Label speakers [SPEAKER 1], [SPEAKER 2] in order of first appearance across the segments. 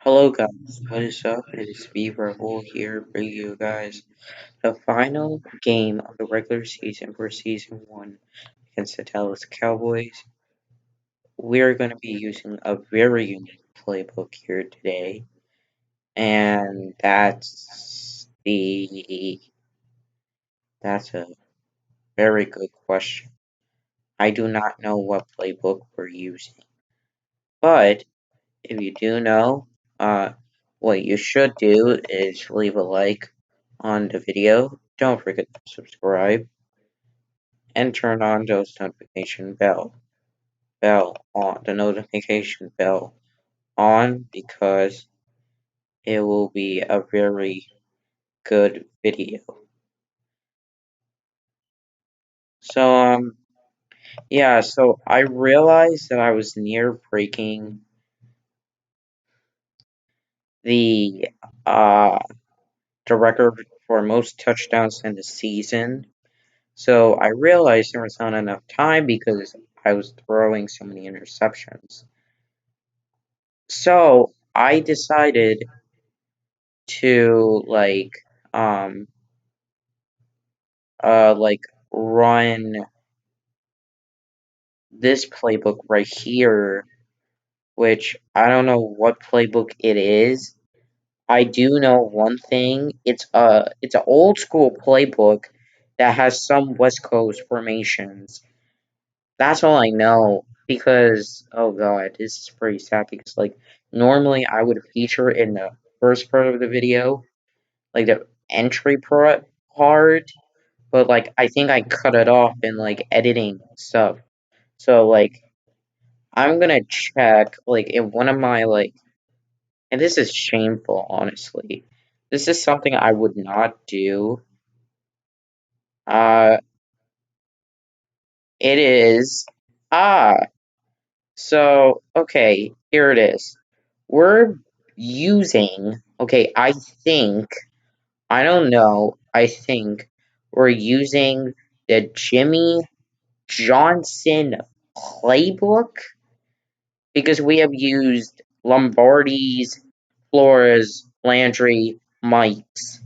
[SPEAKER 1] Hello guys, what is up? It is Beaver Hole here bringing you guys the final game of the regular season for season 1 against the Dallas Cowboys. We're going to be using a very unique playbook here today, and that's a very good question. I do not know what playbook we're using, but if you do know, uh, what you should do is leave a like on the video. Don't forget to subscribe and turn on those the notification bell on because it will be a very good video. So yeah, so I realized that I was near breaking the uh the record for most touchdowns in the season. So I realized there was not enough time because I was throwing so many interceptions. So I decided to um like run this playbook right here, which I don't know what playbook it is. I do know one thing. It's an old school playbook that has some West Coast formations. That's all I know because oh god, this is pretty sad because like normally I would feature it in the first part of the video, like the part, but like I think I cut it off in like editing stuff. So like I'm gonna check like in one of my like, and this is shameful honestly. This is something I would not do. Uh it is ah so okay, here it is. We're using okay, I don't know, I think we're using the Jimmy Johnson playbook because we have used Lombardi's, Flores, Landry, Mike's.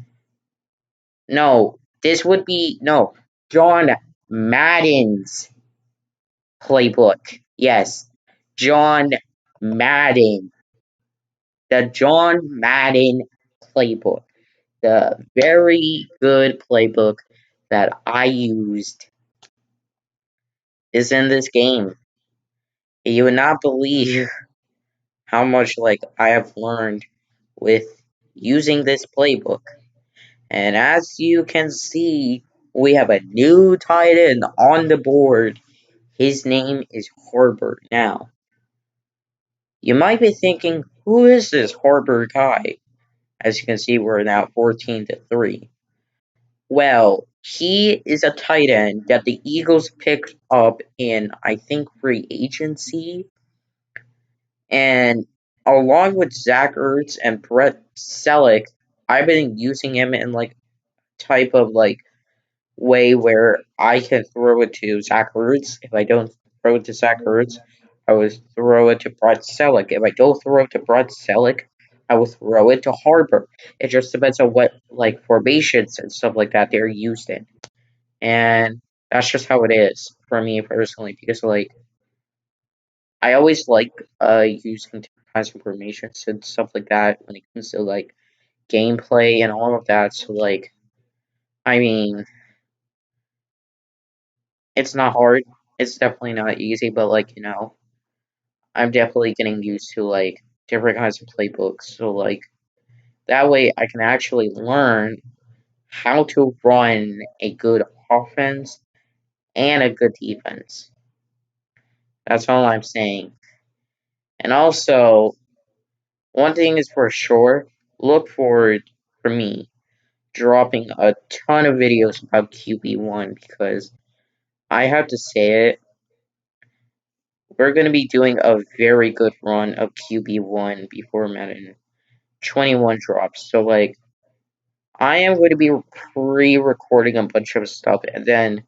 [SPEAKER 1] No, this would be no John Madden's playbook. Yes, John Madden, the John Madden playbook, the very good playbook that I used is in this game. You would not believe how much like I have learned with using this playbook. And as you can see, we have a new tight end on the board. His name is Herbert. Now, you might be thinking, who is this Herbert guy? As you can see, we're now 14-3. Well, he is a tight end that the Eagles picked up in, I think, free agency. And along with Zach Ertz and Brett Selleck, I've been using him in like type of like way where I can throw it to Zach Ertz. If I don't throw it to Zach Ertz, I would throw it to Brett Selleck. If I don't throw it to Brett Selleck, I will throw it to Harbor. It just depends on what like formations and stuff like that they're used in. And that's just how it is for me personally because like I always like using different kinds of formations and stuff like that when it comes to like gameplay and all of that. So like I mean it's not hard. It's definitely not easy, but like, I'm definitely getting used to like different kinds of playbooks. So like that way I can actually learn how to run a good offense and a good defense. That's all I'm saying. And also, one thing is for sure, look forward for me dropping a ton of videos about QB1 because I have to say it, we're going to be doing a very good run of QB1 before Madden 21 drops. So, like, I am going to be pre-recording a bunch of stuff, and then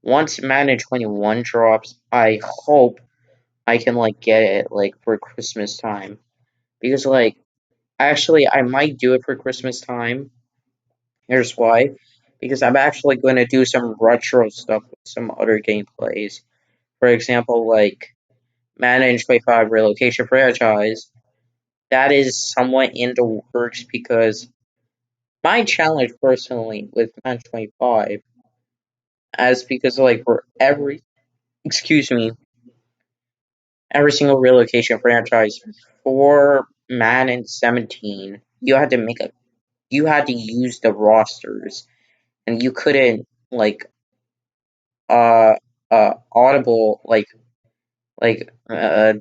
[SPEAKER 1] once Madden 21 drops, I hope I can, like, get it, like, for Christmas time. Because, like, Actually, I might do it for Christmas time. Here's why. Because I'm actually going to do some retro stuff with some other gameplays. For example, like Madden 25 Relocation Franchise. That is somewhat in the works because my challenge personally with Madden 25 as because like for excuse me, every single relocation franchise for Madden 17, you had to use the rosters and you couldn't like uh audible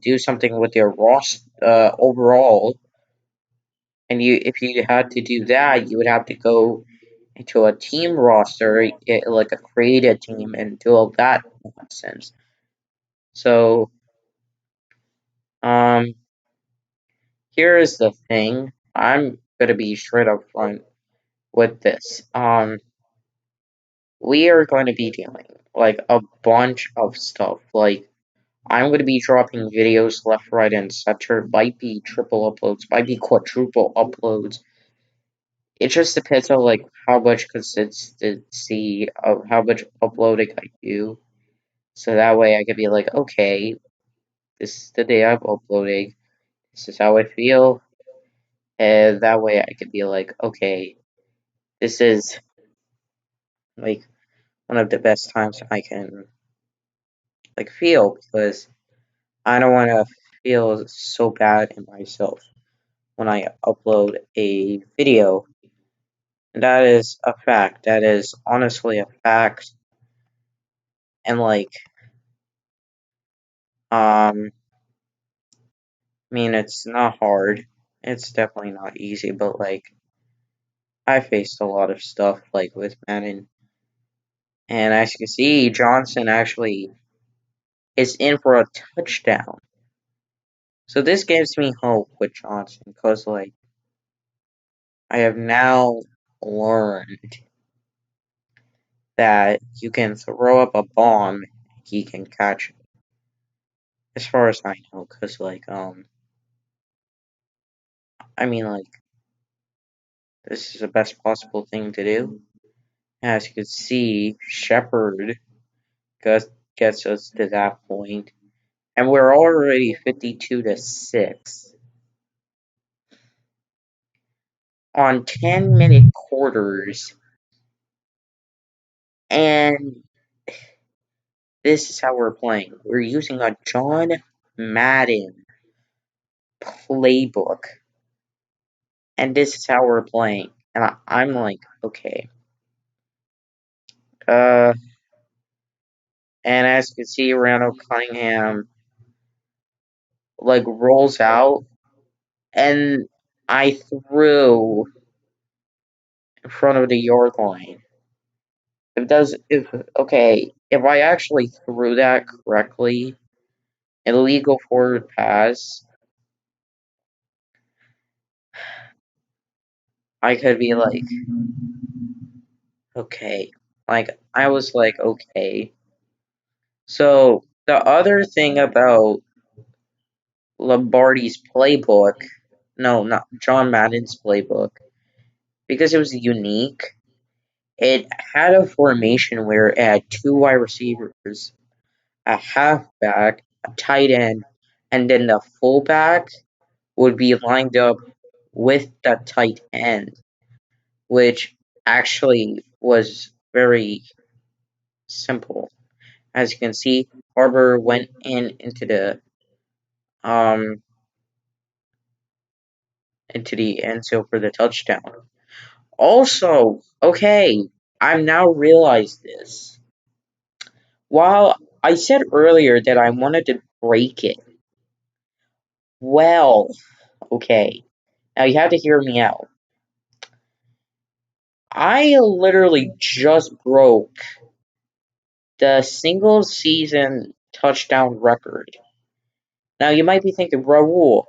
[SPEAKER 1] do something with your roster overall. And you if you had to do that, you would have to go into a team roster, like a created team, and do all that nonsense. So, um, here is the thing. I'm gonna be straight up front with this. We are going to be doing like a bunch of stuff. Like, I'm going to be dropping videos left, right, and center. Might be triple uploads, might be quadruple uploads. It just depends on like how much consistency of how much uploading I do. So that way I could be like, okay, this is the day I'm uploading. This is how I feel. And that way I could be like, okay, this is like one of the best times I can like feel because I don't want to feel so bad in myself when I upload a video. And that is a fact. That is honestly a fact. And like, I mean, it's not hard. It's definitely not easy, but like, I faced a lot of stuff like with Madden. And as you can see, Johnson actually is in for a touchdown. So this gives me hope with Johnson because like I have now learned that you can throw up a bomb, he can catch it. As far as I know, because like I mean like this is the best possible thing to do. As you can see, Shepard gets us to that point, and we're already 52-6 on 10-minute quarters, and this is how we're playing. We're using a John Madden playbook, and this is how we're playing. And I'm like, okay. Uh, and as you can see, Randall Cunningham like rolls out, and I threw in front of the yard line. If I actually threw that correctly, illegal forward pass, I could be like, okay. Like, I was like, okay. So, the other thing about Lombardi's playbook, no, not John Madden's playbook, because it was unique, it had a formation where it had two wide receivers, a halfback, a tight end, and then the fullback would be lined up with the tight end, which actually was very simple. As you can see, Harbor went um into the end zone for the touchdown. Also, okay, I've now realized this. While I said earlier that I wanted to break it, well, okay, now you have to hear me out. I literally just broke the single season touchdown record. Now you might be thinking, Raul,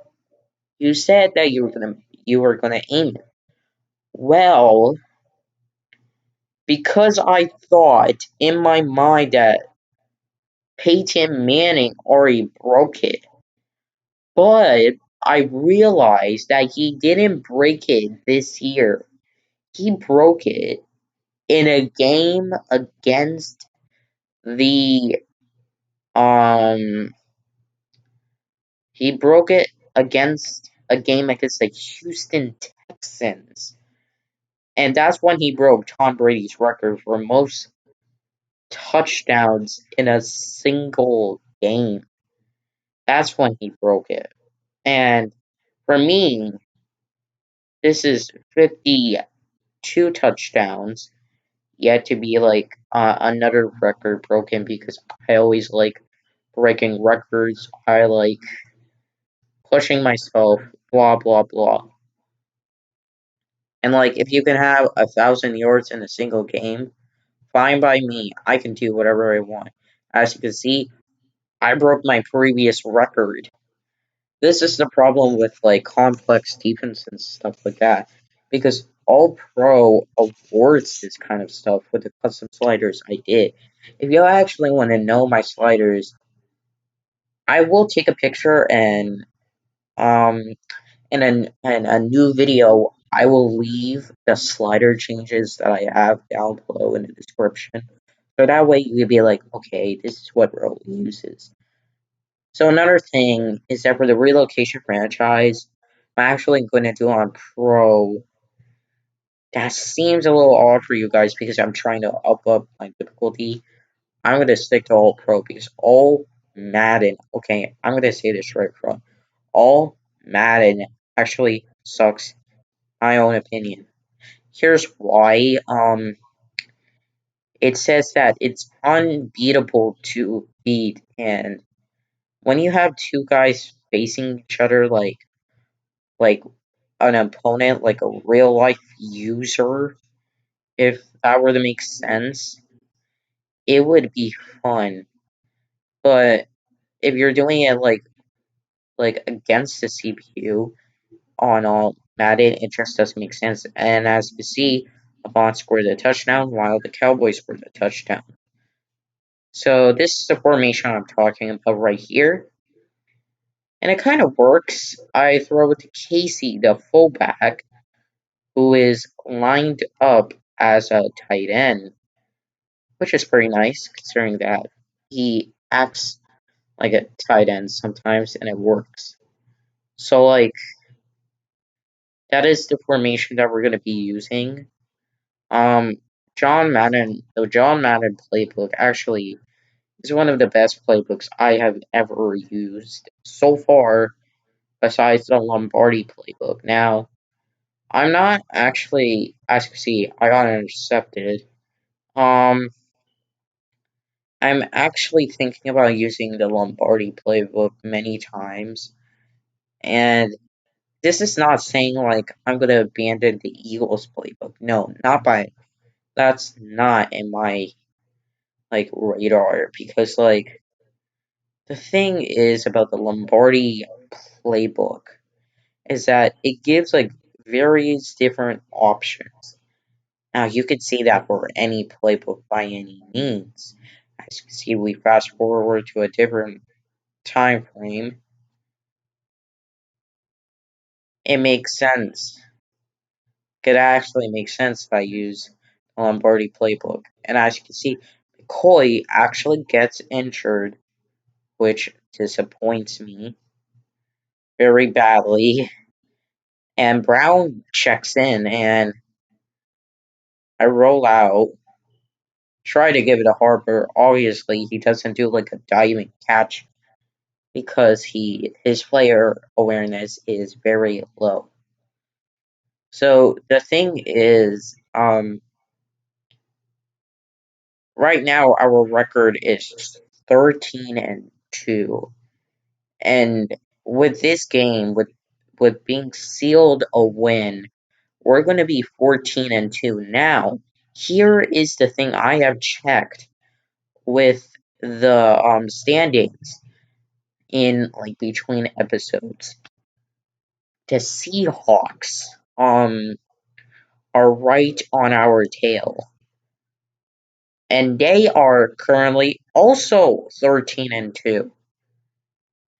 [SPEAKER 1] you said that you were gonna aim it. Well, because I thought in my mind that Peyton Manning already broke it, but I realized that he didn't break it this year. He broke it in a game against the um he broke it against a game against the Houston Texans. And that's when he broke Tom Brady's record for most touchdowns in a single game. That's when he broke it. And for me, this is 52 touchdowns, yet to be like another record broken because I always like breaking records. I like pushing myself, blah, blah, blah. And like, if you can have 1,000 yards in a single game, fine by me. I can do whatever I want. As you can see, I broke my previous record. This is the problem with like complex defense and stuff like that, because All Pro awards this kind of stuff with the custom sliders I did. If you actually want to know my sliders, I will take a picture and in a new video I will leave the slider changes that I have down below in the description. So that way you can be like, okay, this is what Ro uses. So another thing is that for the relocation franchise, I'm actually going to do on Pro. That seems a little odd for you guys because I'm trying to up my difficulty. I'm going to stick to all Pro because all Madden, okay, I'm going to say this right front. All Madden actually sucks, my own opinion. Here's why. It says that it's unbeatable to beat, and when you have two guys facing each other like an opponent, like a real life user, if that were to make sense, it would be fun. But if you're doing it like against the CPU on all Madden, it just doesn't make sense. And as you see, Avant scored a touchdown while the Cowboys scored a touchdown. So this is the formation I'm talking about right here. And it kind of works. I throw it to Casey, the fullback, who is lined up as a tight end, which is pretty nice considering that he acts like a tight end sometimes and it works. So, like, that is the formation that we're going to be using. Um, the John Madden playbook actually is one of the best playbooks I have ever used so far, besides the Lombardi playbook. Now, I'm not actually, as you can see, I got intercepted. Um, I'm actually thinking about using the Lombardi playbook many times, and this is not saying like I'm gonna abandon the Eagles playbook. No, not by that's not in my like radar because like the thing is about the Lombardi playbook is that it gives like various different options. Now you could see that for any playbook by any means. As you can see, we fast forward to a different time frame. It makes sense. It actually makes sense if I use the Lombardi playbook. And as you can see, McCoy actually gets injured, which disappoints me very badly. And Brown checks in, and I roll out, try to give it to Harper. Obviously, he doesn't do like a diving catch because his player awareness is very low. So the thing is, right now our record is 13-2, and with this game, with being sealed a win, we're going to be 14-2. Now, here is the thing I have checked with the standings in like between episodes. The Seahawks are right on our tail. And they are currently also 13-2.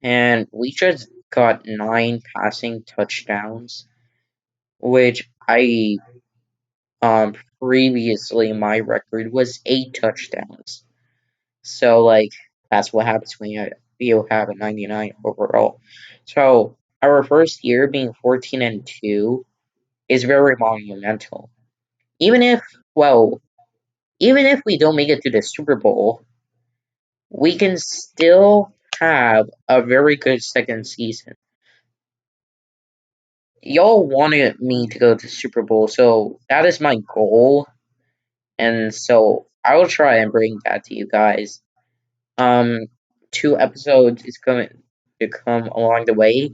[SPEAKER 1] And we just got 9 passing touchdowns, which I previously my record was 8 touchdowns. So like that's what happens when you have a 99 overall. So our first year being 14-2 is very monumental. Even if even if we don't make it to the Super Bowl, we can still have a very good second season. Y'all wanted me to go to the Super Bowl, so that is my goal. And so I will try and bring that to you guys. 2 episodes is going to come along the way.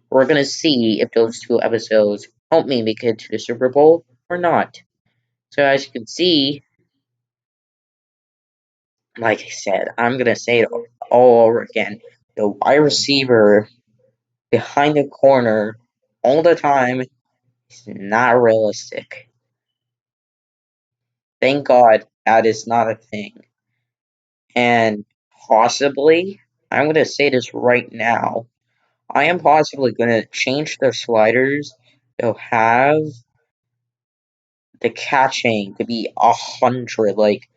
[SPEAKER 1] We're gonna see if those 2 episodes help me make it to the Super Bowl or not. So as you can see, like I said, I'm gonna say it all over again. The wide receiver behind the corner all the time is not realistic. Thank God that is not a thing. And possibly, I'm gonna say this right now, I am possibly gonna change the sliders to have the catching to be 100, like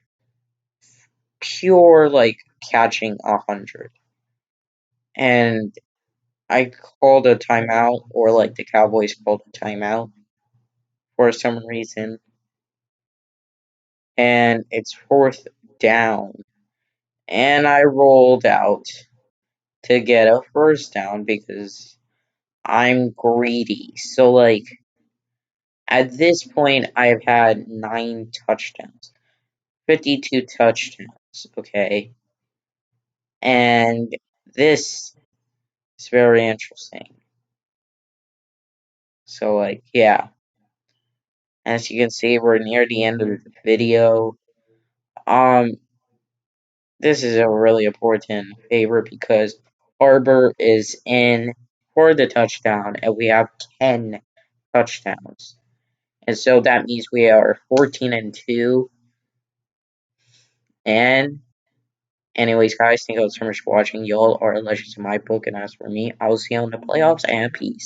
[SPEAKER 1] pure like catching 100. And I called a timeout, or like the Cowboys called a timeout for some reason. And it's 4th down. And I rolled out to get a first down because I'm greedy. So like at this point I've had 9 touchdowns. 52 touchdowns, okay? And this is very interesting. So, like, yeah. As you can see, we're near the end of the video. This is a really important favor because Arbor is in for the touchdown, and we have 10 touchdowns. And so that means we are 14-2. And anyways, guys, thank you so much for watching. Y'all are legends in my book, and as for me, I will see you in the playoffs, and peace.